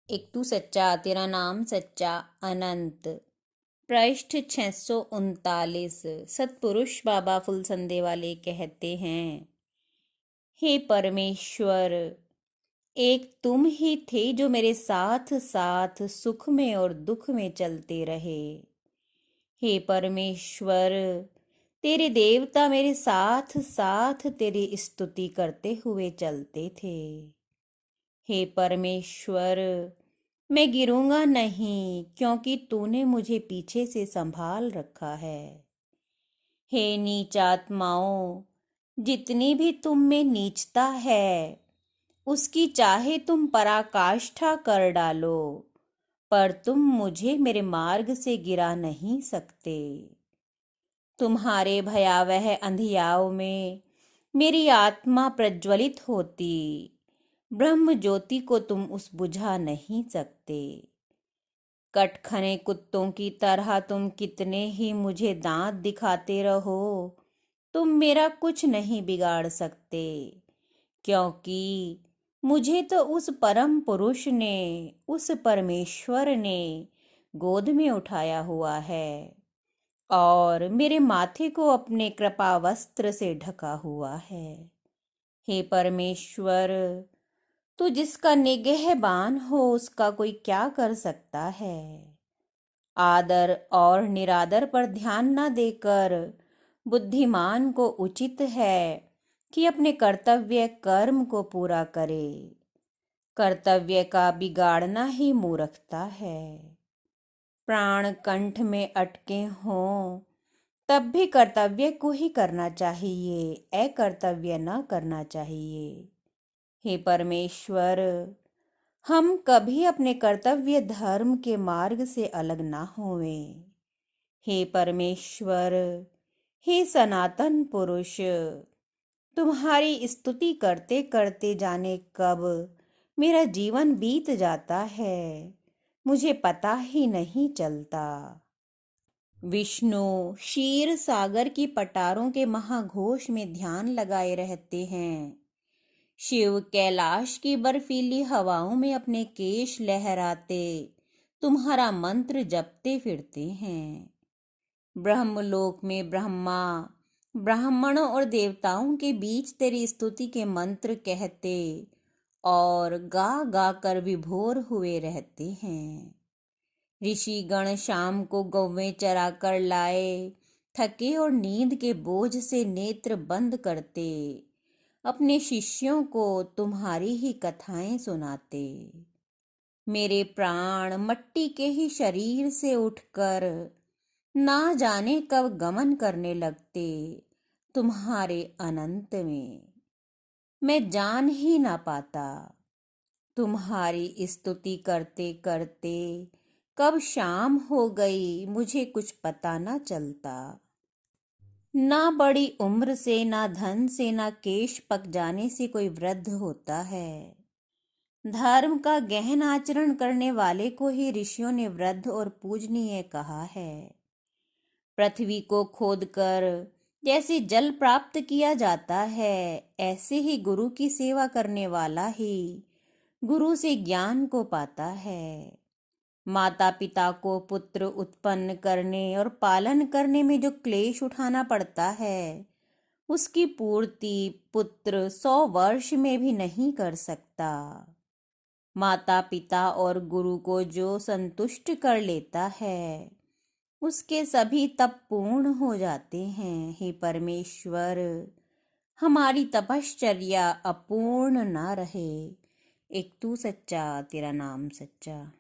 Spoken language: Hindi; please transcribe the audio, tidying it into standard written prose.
एक तू सच्चा, तेरा नाम सच्चा अनंत। पृष्ठ 639। सतपुरुष बाबा फुलसंदे वाले कहते हैं, हे परमेश्वर, एक तुम ही थे जो मेरे साथ साथ सुख में और दुख में चलते रहे। हे परमेश्वर, तेरे देवता मेरे साथ साथ तेरी स्तुति करते हुए चलते थे। हे परमेश्वर, मैं गिरूंगा नहीं, क्योंकि तूने मुझे पीछे से संभाल रखा है। हे नीच आत्माओं, जितनी भी तुम में नीचता है उसकी चाहे तुम पराकाष्ठा कर डालो, पर तुम मुझे मेरे मार्ग से गिरा नहीं सकते। तुम्हारे भयावह अंधियाओं में मेरी आत्मा प्रज्वलित होती, ब्रह्म ज्योति को तुम उस बुझा नहीं सकते। कटखने कुत्तों की तरह तुम कितने ही मुझे दांत दिखाते रहो, तुम मेरा कुछ नहीं बिगाड़ सकते, क्योंकि मुझे तो उस परम पुरुष ने, उस परमेश्वर ने गोद में उठाया हुआ है और मेरे माथे को अपने कृपा वस्त्र से ढका हुआ है। हे परमेश्वर, तो जिसका निगहबान हो उसका कोई क्या कर सकता है। आदर और निरादर पर ध्यान न देकर बुद्धिमान को उचित है कि अपने कर्तव्य कर्म को पूरा करे। कर्तव्य का बिगाड़ना ही मूर्खता है। प्राण कंठ में अटके हों तब भी कर्तव्य को ही करना चाहिए, अकर्तव्य न करना चाहिए। हे परमेश्वर, हम कभी अपने कर्तव्य धर्म के मार्ग से अलग ना होवें। हे परमेश्वर, हे सनातन पुरुष, तुम्हारी स्तुति करते करते जाने कब मेरा जीवन बीत जाता है, मुझे पता ही नहीं चलता। विष्णु क्षीर सागर की पटारों के महाघोष में ध्यान लगाए रहते हैं। शिव कैलाश की बर्फीली हवाओं में अपने केश लहराते तुम्हारा मंत्र जपते फिरते हैं। ब्रह्मलोक में ब्रह्मा ब्राह्मणों और देवताओं के बीच तेरी स्तुति के मंत्र कहते और गा गा कर विभोर हुए रहते हैं। ऋषि गण शाम को गौवें चरा कर लाए, थके और नींद के बोझ से नेत्र बंद करते अपने शिष्यों को तुम्हारी ही कथाएं सुनाते। मेरे प्राण मट्टी के ही शरीर से उठकर ना जाने कब गमन करने लगते तुम्हारे अनंत में, मैं जान ही ना पाता। तुम्हारी स्तुति करते करते कब शाम हो गई मुझे कुछ पता ना चलता। ना बड़ी उम्र से, ना धन से, ना केश पक जाने से कोई वृद्ध होता है। धर्म का गहन आचरण करने वाले को ही ऋषियों ने वृद्ध और पूजनीय कहा है। पृथ्वी को खोदकर जैसे जल प्राप्त किया जाता है, ऐसे ही गुरु की सेवा करने वाला ही गुरु से ज्ञान को पाता है। माता पिता को पुत्र उत्पन्न करने और पालन करने में जो क्लेश उठाना पड़ता है, उसकी पूर्ति पुत्र 100 वर्ष में भी नहीं कर सकता। माता पिता और गुरु को जो संतुष्ट कर लेता है, उसके सभी तप पूर्ण हो जाते हैं। हे परमेश्वर, हमारी तपश्चर्या अपूर्ण ना रहे। एक तू सच्चा, तेरा नाम सच्चा।